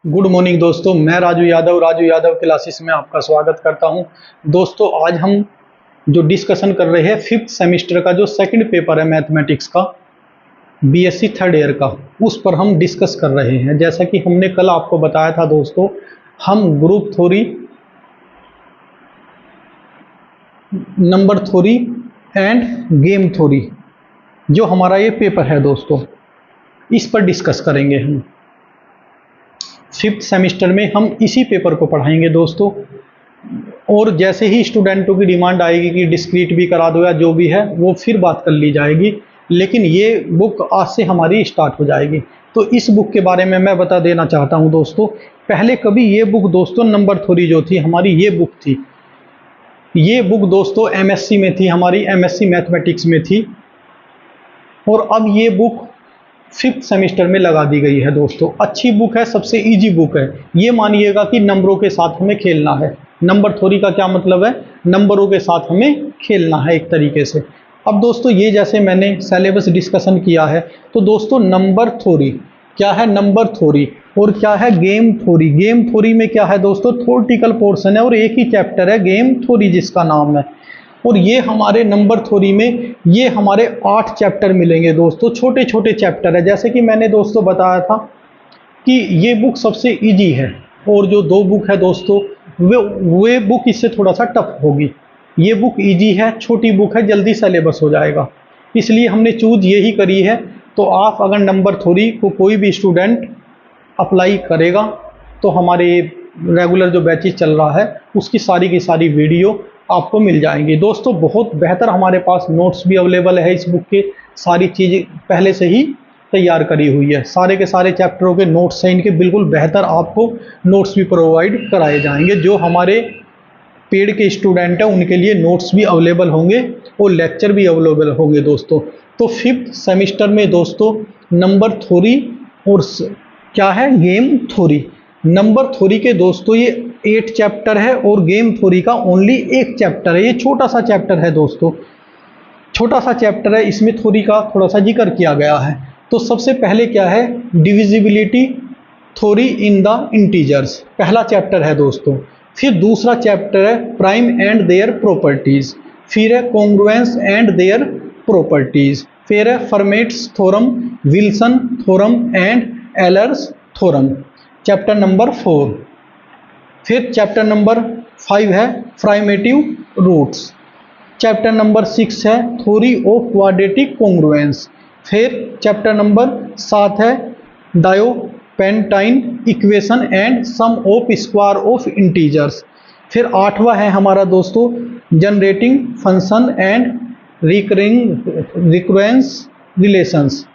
Good morning दोस्तों, मैं Raju Yadav classes में आपका स्वागत करता हूं। दोस्तों आज हम जो डिस्कशन कर रहे हैं फिफ्थ सेमेस्टर का जो सेकंड पेपर है मैथमेटिक्स का बीएससी थर्ड ईयर का, उस पर हम डिस्कस कर रहे हैं। जैसा कि हमने कल आपको बताया था दोस्तों, हम group theory, number theory end game theory जो हमारा ये पेपर है दोस्तों, इस पर डिस्कस करेंगे। हम फिफ्थ सेमेस्टर में हम इसी पेपर को पढ़ाएंगे दोस्तों। और जैसे ही स्टूडेंटों की डिमांड आएगी कि डिस्क्रीट भी करा दो या जो भी है वो फिर बात कर ली जाएगी, लेकिन ये बुक आज से हमारी स्टार्ट हो जाएगी। तो इस बुक के बारे में मैं बता देना चाहता हूँ दोस्तों। पहले कभी ये बुक दोस्तों नंबर थ्योरी जो थी हमारी, ये बुक थी, ये बुक दोस्तों एमएससी में थी, हमारी एमएससी मैथमेटिक्स में थी। और अब ये बुक फिफ्थ सेमेस्टर में लगा दी गई है दोस्तों। अच्छी बुक है, सबसे इजी बुक है। ये मानिएगा कि नंबरों के साथ हमें खेलना है। नंबर थ्योरी का क्या मतलब है? नंबरों के साथ हमें खेलना है एक तरीके से। अब दोस्तों ये जैसे मैंने सिलेबस डिस्कशन किया है, तो दोस्तों नंबर थ्योरी क्या है, नंबर थ्योरी, और क्या है गेम थ्योरी। गेम थ्योरी में क्या है दोस्तों, थ्योरेटिकल पोर्शन है और एक ही चैप्टर है गेम थ्योरी जिसका नाम है। और ये हमारे नंबर थ्योरी में ये हमारे 8 चैप्टर मिलेंगे दोस्तों, छोटे छोटे चैप्टर है। जैसे कि मैंने दोस्तों बताया था कि ये बुक सबसे इजी है, और जो 2 बुक है दोस्तों वे बुक इससे थोड़ा सा टफ होगी। ये बुक इजी है, छोटी बुक है, जल्दी सिलेबस हो जाएगा, इसलिए हमने चूज यही करी है। तो आप अगर नंबर थ्योरी को कोई भी स्टूडेंट अप्लाई करेगा तो हमारे रेगुलर जो बैचेज चल रहा है उसकी सारी की सारी वीडियो आपको मिल जाएंगी दोस्तों। बहुत बेहतर हमारे पास नोट्स भी अवेलेबल है इस बुक के, सारी चीज़ें पहले से ही तैयार करी हुई है। सारे के सारे चैप्टरों के नोट्स हैं इनके, बिल्कुल बेहतर आपको नोट्स भी प्रोवाइड कराए जाएंगे। जो हमारे पेड के स्टूडेंट हैं उनके लिए नोट्स भी अवेलेबल होंगे और लेक्चर भी अवेलेबल होंगे दोस्तों। तो फिफ्थ सेमेस्टर में दोस्तों नंबर थ्योरी और क्या है गेम थ्योरी। नंबर थ्योरी के दोस्तों ये 8 चैप्टर है और गेम थ्योरी का ओनली 1 चैप्टर है। ये छोटा सा चैप्टर है दोस्तों, छोटा सा चैप्टर है, इसमें थ्योरी का थोड़ा सा जिक्र किया गया है। तो सबसे पहले क्या है, divisibility theory in the integers, पहला चैप्टर है दोस्तों। फिर दूसरा चैप्टर है प्राइम एंड देयर प्रॉपर्टीज, फिर है कॉन्ग्रुएंस एंड देयर प्रॉपर्टीज, फिर है Fermat's theorem, Wilson theorem and Euler's theorem, chapter number 4। फिर चैप्टर नंबर 5 है प्राइमेटिव रूट्स, चैप्टर नंबर 6 है थ्योरी ऑफ क्वाड्रेटिक कॉन्ग्रुएंस, फिर चैप्टर नंबर 7 है Diophantine equation and sum of square of integers, फिर 8वां है हमारा दोस्तों generating function and recurrence relations,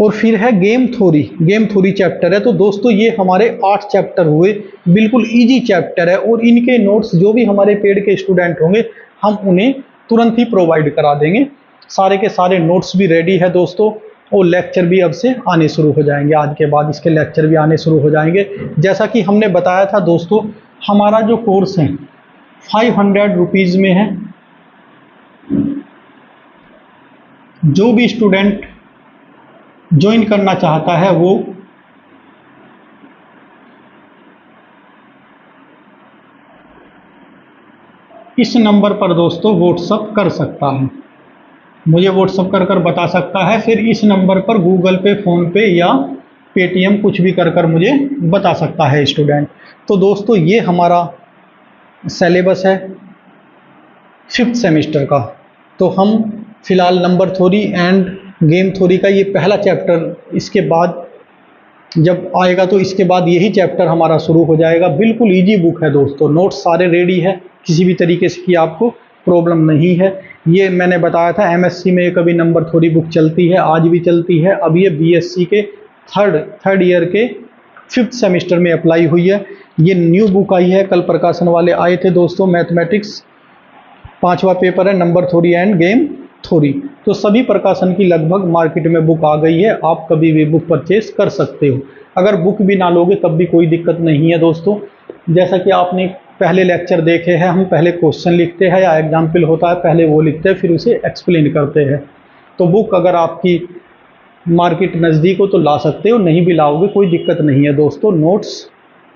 और फिर है game theory. Game theory chapter है। तो दोस्तों ये हमारे 8 चैप्टर हुए, बिल्कुल इजी चैप्टर है। और इनके नोट्स जो भी हमारे पेड के स्टूडेंट होंगे हम उन्हें तुरंत ही प्रोवाइड करा देंगे। सारे के सारे नोट्स भी रेडी है दोस्तों, और लेक्चर भी अब से आने शुरू हो जाएंगे। आज के बाद इसके लेक्चर भी आने शुरू हो जाएंगे। जैसा कि हमने बताया था दोस्तों, हमारा जो कोर्स है 500 रुपीज़ में है। जो भी स्टूडेंट ज्वाइन करना चाहता है वो इस नंबर पर दोस्तों व्हाट्सअप कर सकता है, मुझे व्हाट्सअप कर बता सकता है। फिर इस नंबर पर गूगल पे, फ़ोन पे या पेटीएम कुछ भी कर मुझे बता सकता है स्टूडेंट। तो दोस्तों ये हमारा सिलेबस है फिफ्थ सेमेस्टर का। तो हम फिलहाल number theory end game theory का ये पहला चैप्टर, इसके बाद जब आएगा तो इसके बाद यही चैप्टर हमारा शुरू हो जाएगा। बिल्कुल इजी बुक है दोस्तों, नोट्स सारे रेडी है, किसी भी तरीके से की आपको प्रॉब्लम नहीं है। ये मैंने बताया था एमएससी में कभी नंबर थ्योरी बुक चलती है, आज भी चलती है। अब ये बीएससी के थर्ड ईयर के फिफ्थ सेमेस्टर में अप्लाई हुई है। ये न्यू बुक आई है, कल प्रकाशन वाले आए थे दोस्तों। मैथमेटिक्स 5वां पेपर है, number theory end game theory. तो सभी प्रकाशन की लगभग मार्केट में बुक आ गई है, आप कभी भी बुक परचेज कर सकते हो। अगर बुक भी ना लोगे तब भी कोई दिक्कत नहीं है दोस्तों। जैसा कि आपने पहले लेक्चर देखे हैं, हम पहले क्वेश्चन लिखते हैं या एग्जाम्पल होता है, पहले वो लिखते हैं फिर उसे एक्सप्लेन करते हैं। तो बुक अगर आपकी मार्केट नज़दीक हो तो ला सकते हो, नहीं भी लाओगे कोई दिक्कत नहीं है दोस्तों। नोट्स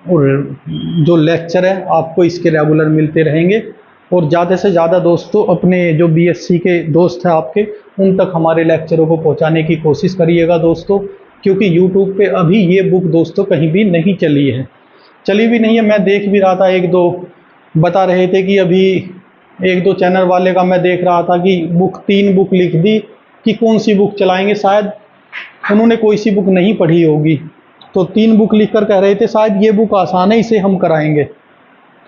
और जो लेक्चर है आपको इसके रेगुलर मिलते रहेंगे। और ज़्यादा से ज़्यादा दोस्तों अपने जो बीएससी के दोस्त हैं आपके, उन तक हमारे लेक्चरों को पहुंचाने की कोशिश करिएगा दोस्तों, क्योंकि यूट्यूब पे अभी ये बुक दोस्तों कहीं भी नहीं चली है, चली भी नहीं है। मैं देख भी रहा था, एक दो बता रहे थे कि अभी एक दो चैनल वाले का मैं देख रहा था कि बुक 3 बुक लिख दी कि कौन सी बुक चलाएंगे, शायद उन्होंने कोई सी बुक नहीं पढ़ी होगी, तो 3 बुक लिखकर कह रहे थे शायद ये बुक आसान है, इसे हम कराएंगे।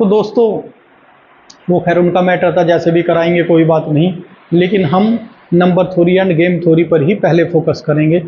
तो दोस्तों वो खैर उनका मैटर था, जैसे भी कराएंगे कोई बात नहीं, लेकिन हम number theory end game theory पर ही पहले फोकस करेंगे।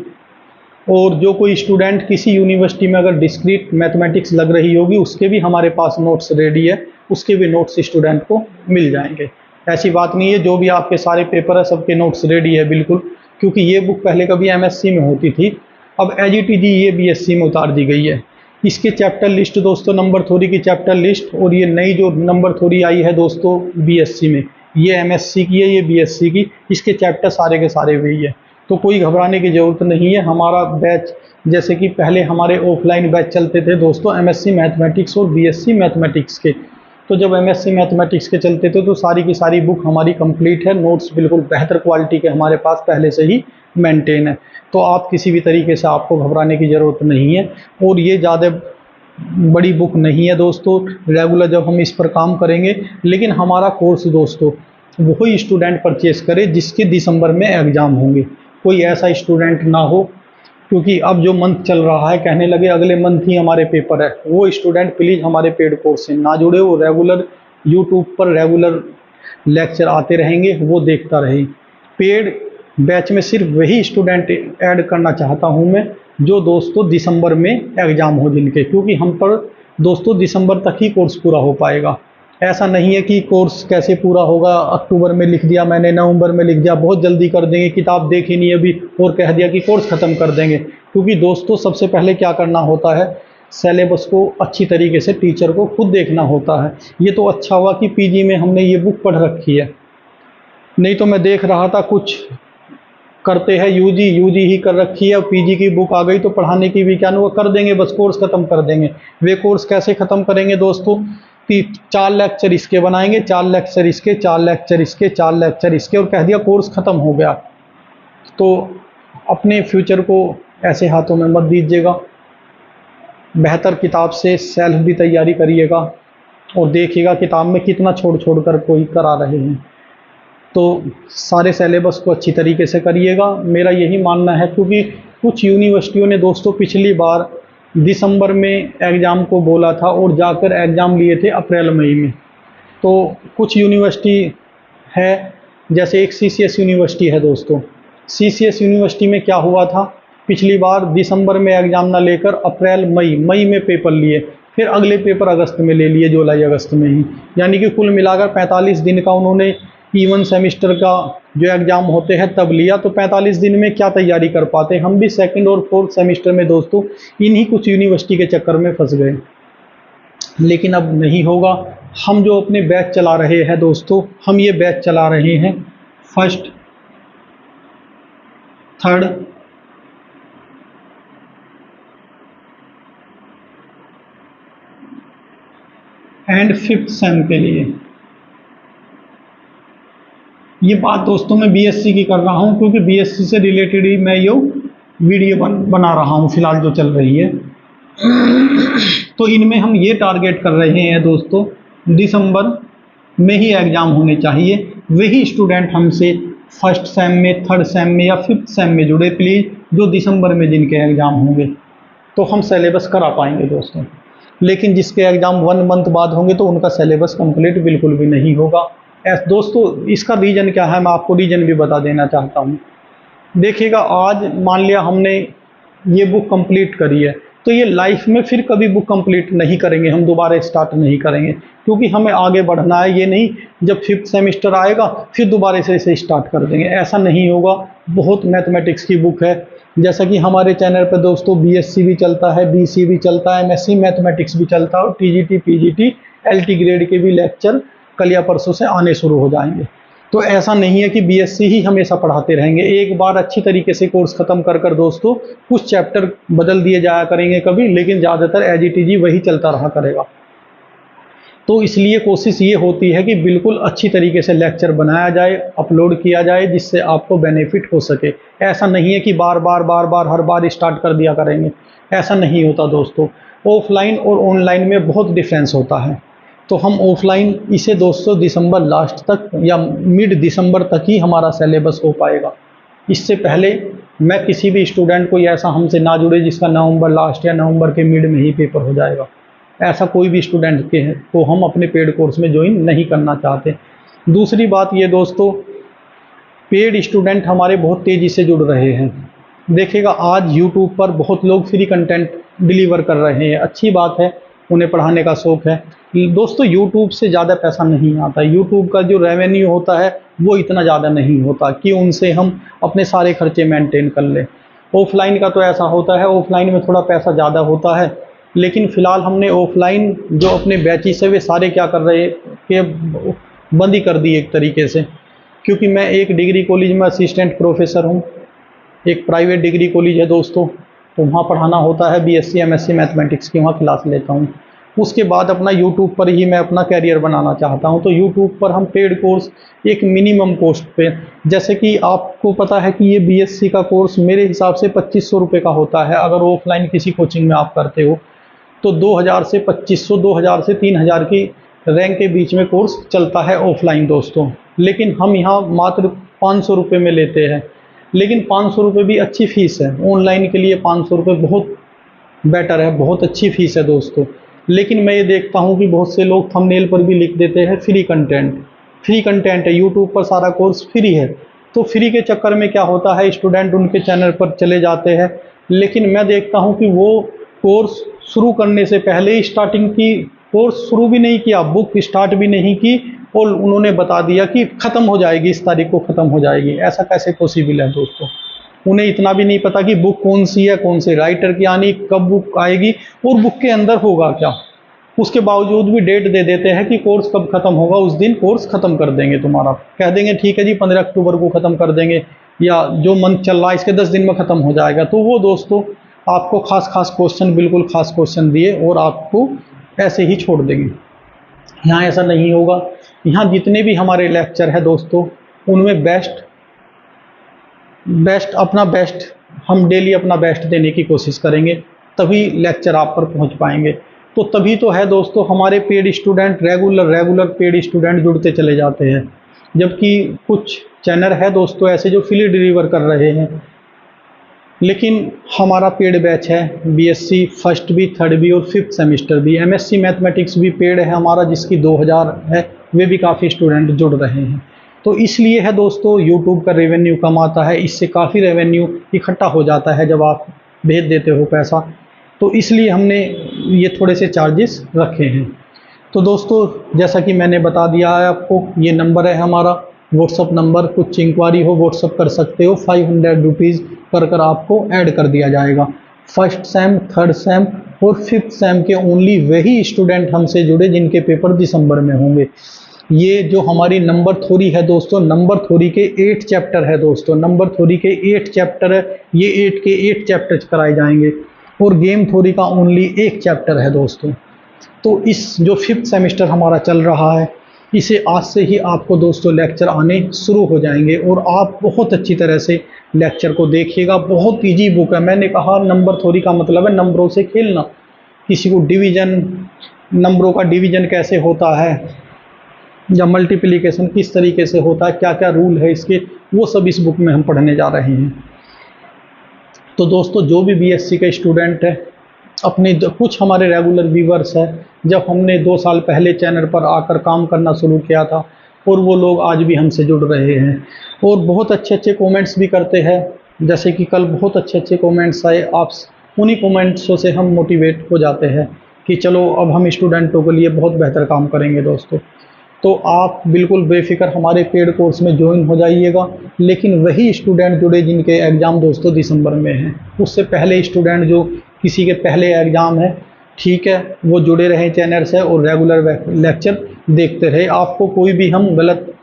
और जो कोई स्टूडेंट किसी यूनिवर्सिटी में अगर डिस्क्रीट मैथमेटिक्स लग रही होगी, उसके भी हमारे पास नोट्स रेडी है, उसके भी नोट्स स्टूडेंट को मिल जाएंगे। ऐसी बात नहीं है, जो भी आपके सारे पेपर है सबके नोट्स रेडी है बिल्कुल, क्योंकि ये बुक पहले कभी एमएससी में होती थी, अब एजीटीजी ये बीएससी में उतार दी गई है। इसके चैप्टर लिस्ट दोस्तों, नंबर थ्योरी की चैप्टर लिस्ट, और ये नई जो नंबर थ्योरी आई है दोस्तों बीएससी में, ये एमएससी की है, ये बीएससी की, इसके चैप्टर सारे के सारे वही है। तो कोई घबराने की ज़रूरत नहीं है। हमारा बैच, जैसे कि पहले हमारे ऑफलाइन बैच चलते थे दोस्तों एमएससी मैथमेटिक्स और बीएससी मैथमेटिक्स के, तो जब एमएससी मैथमेटिक्स के चलते थे तो सारी की सारी बुक हमारी कंप्लीट है, नोट्स बिल्कुल बेहतर क्वालिटी के हमारे पास पहले से ही मेंटेन है, तो आप किसी भी तरीके से आपको घबराने की ज़रूरत नहीं है। और ये ज़्यादा बड़ी बुक नहीं है दोस्तों, रेगुलर जब हम इस पर काम करेंगे, लेकिन हमारा कोर्स दोस्तों वही स्टूडेंट परचेस करे जिसके दिसंबर में एग्ज़ाम होंगे। कोई ऐसा स्टूडेंट ना हो, क्योंकि अब जो मंथ चल रहा है कहने लगे अगले मंथ ही हमारे पेपर है, वो स्टूडेंट प्लीज़ हमारे पेड कोर्स से ना जुड़े, वो रेगुलर यूट्यूब पर रेगुलर लेक्चर आते रहेंगे, वो देखता रहे। पेड बैच में सिर्फ वही स्टूडेंट ऐड करना चाहता हूं मैं जो दोस्तों दिसंबर में एग्ज़ाम हो जिनके, क्योंकि हम पर दोस्तों दिसंबर तक ही कोर्स पूरा हो पाएगा। ऐसा नहीं है कि कोर्स कैसे पूरा होगा, अक्टूबर में लिख दिया मैंने, नवंबर में लिख दिया, बहुत जल्दी कर देंगे, किताब देखी नहीं अभी और कह दिया कि कोर्स ख़त्म कर देंगे। क्योंकि दोस्तों सबसे पहले क्या करना होता है, सिलेबस को अच्छी तरीके से टीचर को खुद देखना होता है। ये तो अच्छा हुआ कि पीजी में हमने ये बुक पढ़ रखी है, नहीं तो मैं देख रहा था कुछ करते हैं यूजी ही कर रखी है, पीजी की बुक आ गई तो पढ़ाने की भी क्या नहीं, वो कर देंगे बस कोर्स ख़त्म कर देंगे। वे कोर्स कैसे ख़त्म करेंगे दोस्तों कि 4 लेक्चर इसके बनाएंगे, 4 लेक्चर इसके, 4 लेक्चर इसके, 4 लेक्चर इसके, और कह दिया कोर्स ख़त्म हो गया। तो अपने फ्यूचर को ऐसे हाथों में मत दीजिएगा, बेहतर किताब से सेल्फ भी तैयारी करिएगा और देखिएगा किताब में कितना छोड़ छोड़ कर कोई करा रहे हैं। तो सारे सिलेबस को अच्छी तरीके से करिएगा, मेरा यही मानना है। क्योंकि कुछ यूनिवर्सिटियों ने दोस्तों पिछली बार दिसंबर में एग्ज़ाम को बोला था और जाकर एग्ज़ाम लिए थे अप्रैल मई में। तो कुछ यूनिवर्सिटी है, जैसे एक सीसीएस यूनिवर्सिटी है दोस्तों, सीसीएस यूनिवर्सिटी में क्या हुआ था, पिछली बार दिसंबर में एग्ज़ाम ना लेकर अप्रैल मई में पेपर लिए, फिर अगले पेपर अगस्त में ले लिए, जुलाई अगस्त में ही। यानी कि कुल मिलाकर 45 दिन का उन्होंने इवन सेमेस्टर का जो एग्ज़ाम होते हैं तब लिया। तो 45 दिन में क्या तैयारी कर पाते, हम भी सेकंड और फोर्थ सेमेस्टर में दोस्तों इन्हीं कुछ यूनिवर्सिटी के चक्कर में फंस गए। लेकिन अब नहीं होगा, हम जो अपने बैच चला रहे हैं दोस्तों, हम ये बैच चला रहे हैं first, third, and fifth sem के लिए। ये बात दोस्तों मैं बीएससी की कर रहा हूँ, क्योंकि बीएससी से रिलेटेड ही मैं ये वीडियो बना रहा हूँ फिलहाल जो चल रही है। तो इनमें हम ये टारगेट कर रहे हैं दोस्तों, दिसंबर में ही एग्ज़ाम होने चाहिए। वही स्टूडेंट हमसे फर्स्ट सेम में, थर्ड सेम में या फिफ्थ सेम में जुड़े प्लीज़, जो दिसंबर में जिनके एग्ज़ाम होंगे, तो हम सिलेबस करा पाएंगे दोस्तों। लेकिन जिसके एग्ज़ाम 1 मंथ बाद होंगे तो उनका सिलेबस कंप्लीट बिल्कुल भी नहीं होगा। दोस्तों इसका रीज़न क्या है, मैं आपको रीज़न भी बता देना चाहता हूँ। देखिएगा, आज मान लिया हमने ये बुक कंप्लीट करी है, तो ये लाइफ में फिर कभी बुक कंप्लीट नहीं करेंगे, हम दोबारा स्टार्ट नहीं करेंगे, क्योंकि हमें आगे बढ़ना है। ये नहीं जब 5th सेमेस्टर आएगा फिर दोबारा से इसे स्टार्ट कर देंगे, ऐसा नहीं होगा। बहुत मैथमेटिक्स की बुक है, जैसा कि हमारे चैनल पर दोस्तों बीएससी भी चलता है, बीसी भी चलता है, एमएससी मैथमेटिक्स भी चलता है, और टीजीटी, पीजीटी, एलटी ग्रेड के भी लेक्चर कल या परसों से आने शुरू हो जाएंगे। तो ऐसा नहीं है कि बीएससी ही हमेशा पढ़ाते रहेंगे। एक बार अच्छी तरीके से कोर्स ख़त्म कर कर दोस्तों कुछ चैप्टर बदल दिए जाया करेंगे कभी, लेकिन ज़्यादातर एज इट इज ही वही चलता रहा करेगा। तो इसलिए कोशिश ये होती है कि बिल्कुल अच्छी तरीके से लेक्चर बनाया जाए, अपलोड किया जाए, जिससे आपको बेनिफिट हो सके। ऐसा नहीं है कि बार बार हर बार स्टार्ट कर दिया करेंगे, ऐसा नहीं होता दोस्तों। ऑफलाइन और ऑनलाइन में बहुत डिफरेंस होता है। तो हम ऑफलाइन इसे दोस्तों दिसंबर लास्ट तक या मिड दिसंबर तक ही हमारा सिलेबस हो पाएगा। इससे पहले मैं किसी भी स्टूडेंट को ऐसा हमसे ना जुड़े जिसका नवंबर लास्ट या नवंबर के मिड में ही पेपर हो जाएगा। ऐसा कोई भी स्टूडेंट के हैं तो हम अपने पेड कोर्स में ज्वाइन नहीं करना चाहते। दूसरी बात ये दोस्तों, पेड स्टूडेंट हमारे बहुत तेज़ी से जुड़ रहे हैं। देखिएगा आज यूट्यूब पर बहुत लोग फ्री कंटेंट डिलीवर कर रहे हैं, अच्छी बात है, उन्हें पढ़ाने का शौक़ है। दोस्तों यूट्यूब से ज़्यादा पैसा नहीं आता, यूट्यूब का जो रेवेन्यू होता है वो इतना ज़्यादा नहीं होता कि उनसे हम अपने सारे खर्चे मेंटेन कर लें। ऑफलाइन का तो ऐसा होता है, ऑफलाइन में थोड़ा पैसा ज़्यादा होता है, लेकिन फ़िलहाल हमने ऑफलाइन जो अपने बैचेस है वे सारे क्या कर रहे कि बंद ही कर दी एक तरीके से, क्योंकि मैं एक डिग्री कॉलेज में असिस्टेंट प्रोफेसर हूँ। एक प्राइवेट डिग्री कॉलेज है दोस्तों, तो वहाँ पढ़ाना होता है, बीएससी एमएससी मैथमेटिक्स की वहाँ क्लास लेता हूँ। उसके बाद अपना यूट्यूब पर ही मैं अपना कैरियर बनाना चाहता हूँ। तो यूट्यूब पर हम पेड कोर्स एक मिनिमम कॉस्ट पे, जैसे कि आपको पता है कि ये बीएससी का कोर्स मेरे हिसाब से 2500 रुपये का होता है। अगर ऑफलाइन किसी कोचिंग में आप करते हो तो 2000 से 2500, 2000 से 3000 की रैंक के बीच में कोर्स चलता है ऑफलाइन दोस्तों। लेकिन हम यहाँ मात्र 500 रुपये में लेते हैं, लेकिन 500 रुपये भी अच्छी फ़ीस है। ऑनलाइन के लिए 500 रुपये बहुत बेटर है, बहुत अच्छी फ़ीस है दोस्तों। लेकिन मैं ये देखता हूँ कि बहुत से लोग थंबनेल पर भी लिख देते हैं फ्री कंटेंट। फ्री कंटेंट है, यूट्यूब पर सारा कोर्स फ्री है। तो फ्री के चक्कर में क्या होता है, स्टूडेंट उनके चैनल पर चले जाते हैं, लेकिन मैं देखता हूँ कि वो कोर्स शुरू करने से पहले ही स्टार्टिंग की कोर्स शुरू भी नहीं किया, बुक स्टार्ट भी नहीं की, और उन्होंने बता दिया कि ख़त्म हो जाएगी, इस तारीख को ख़त्म हो जाएगी। ऐसा कैसे पॉसिबल है दोस्तों? उन्हें इतना भी नहीं पता कि बुक कौन सी है, कौन से राइटर की आनी, कब बुक आएगी और बुक के अंदर होगा क्या। उसके बावजूद भी डेट दे देते हैं कि कोर्स कब ख़त्म होगा, उस दिन कोर्स ख़त्म कर देंगे तुम्हारा। कह देंगे ठीक है जी 15 अक्टूबर को ख़त्म कर देंगे, या जो मंथ चल रहा है इसके 10 दिन में ख़त्म हो जाएगा। तो वो दोस्तों आपको खास क्वेश्चन, बिल्कुल खास क्वेश्चन दिए और आपको ऐसे ही छोड़ देंगे। यहाँ ऐसा नहीं होगा। यहाँ जितने भी हमारे लेक्चर है दोस्तों, उनमें बेस्ट अपना बेस्ट हम डेली अपना बेस्ट देने की कोशिश करेंगे, तभी लेक्चर आप पर पहुँच पाएंगे। तो तभी तो है दोस्तों हमारे paid student regular paid student जुड़ते चले जाते हैं। जबकि कुछ चैनल है दोस्तों ऐसे जो फ्री डिलीवर कर रहे हैं, लेकिन हमारा पेड बैच है, बीएससी फर्स्ट भी, थर्ड भी और फिफ्थ सेमेस्टर भी। एमएससी मैथमेटिक्स भी पेड है हमारा, जिसकी 2000 है, वे भी काफ़ी स्टूडेंट जुड़ रहे हैं। तो इसलिए है दोस्तों यूट्यूब का रेवेन्यू कम आता है, इससे काफ़ी रेवेन्यू इकट्ठा हो जाता है जब आप भेज देते हो पैसा। तो इसलिए हमने ये थोड़े से चार्जेस रखे हैं। तो दोस्तों जैसा कि मैंने बता दिया है आपको, ये नंबर है हमारा व्हाट्सअप नंबर, कुछ इंक्वायरी हो व्हाट्सअप कर सकते हो। 500 रुपीज़ कर आपको ऐड कर दिया जाएगा। फर्स्ट सेम, थर्ड सेम और फिफ्थ सेम के ओनली वही स्टूडेंट हमसे जुड़े जिनके पेपर दिसंबर में होंगे। ये जो हमारी नंबर थ्योरी है दोस्तों, नंबर थ्योरी के 8 चैप्टर है दोस्तों, नंबर थ्योरी के 8 चैप्टर है, ये 8 के 8 चैप्टर कराए जाएंगे। और गेम थ्योरी का ओनली 1 चैप्टर है दोस्तों। तो इस जो फिफ्थ सेमेस्टर हमारा चल रहा है, इसे आज से ही आपको दोस्तों लेक्चर आने शुरू हो जाएंगे और आप बहुत अच्छी तरह से लेक्चर को देखिएगा। बहुत इजी बुक है। मैंने कहा नंबर थ्योरी का मतलब है नंबरों से खेलना। किसी को डिवीज़न, नंबरों का डिवीज़न कैसे होता है या मल्टीप्लिकेशन किस तरीके से होता है, क्या क्या रूल है इसके, वो सब इस बुक में हम पढ़ने जा रहे हैं। तो दोस्तों जो भी बीएससी के स्टूडेंट है, अपने कुछ हमारे रेगुलर व्यूवर्स है, जब हमने 2 साल पहले चैनल पर आकर काम करना शुरू किया था, और वो लोग आज भी हमसे जुड़ रहे हैं और बहुत अच्छे अच्छे कमेंट्स भी करते हैं। जैसे कि कल बहुत अच्छे अच्छे कमेंट्स आए, आप उन्हीं कमेंट्सों से हम मोटिवेट हो जाते हैं कि चलो अब हम स्टूडेंटों के लिए बहुत बेहतर काम करेंगे दोस्तों। तो आप बिल्कुल बेफिक्र हमारे पेड कोर्स में ज्वाइन हो जाइएगा। लेकिन वही स्टूडेंट जुड़े जिनके एग्ज़ाम दोस्तों दिसंबर में हैं। उससे पहले स्टूडेंट जो किसी के पहले एग्ज़ाम है, ठीक है, वो जुड़े रहें चैनल से और रेगुलर लेक्चर देखते रहे। आपको कोई भी हम गलत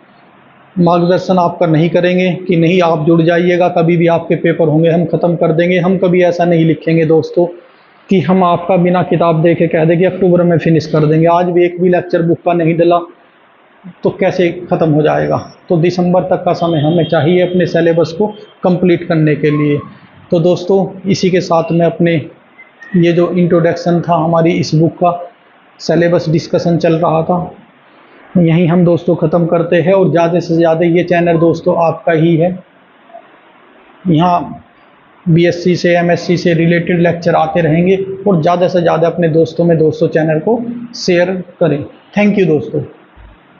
मार्गदर्शन आपका नहीं करेंगे कि नहीं आप जुड़ जाइएगा, कभी भी आपके पेपर होंगे हम ख़त्म कर देंगे। हम कभी ऐसा नहीं लिखेंगे दोस्तों कि हम आपका बिना किताब देखे कह दें कि अक्टूबर में फिनिश कर देंगे। आज भी एक भी लेक्चर बुक का नहीं डला तो कैसे ख़त्म हो जाएगा। तो दिसंबर तक का समय हमें चाहिए अपने सिलेबस को कंप्लीट करने के लिए। तो दोस्तों इसी के साथ में अपने ये जो इंट्रोडक्शन था हमारी इस बुक का सिलेबस डिस्कशन चल रहा था, यहीं हम दोस्तों ख़त्म करते हैं। और ज़्यादा से ज़्यादा ये चैनल दोस्तों आपका ही है, यहाँ बीएससी से एमएससी से रिलेटेड लेक्चर आते रहेंगे। और ज़्यादा से ज़्यादा अपने दोस्तों में दोस्तों चैनल को शेयर करें। थैंक यू दोस्तों।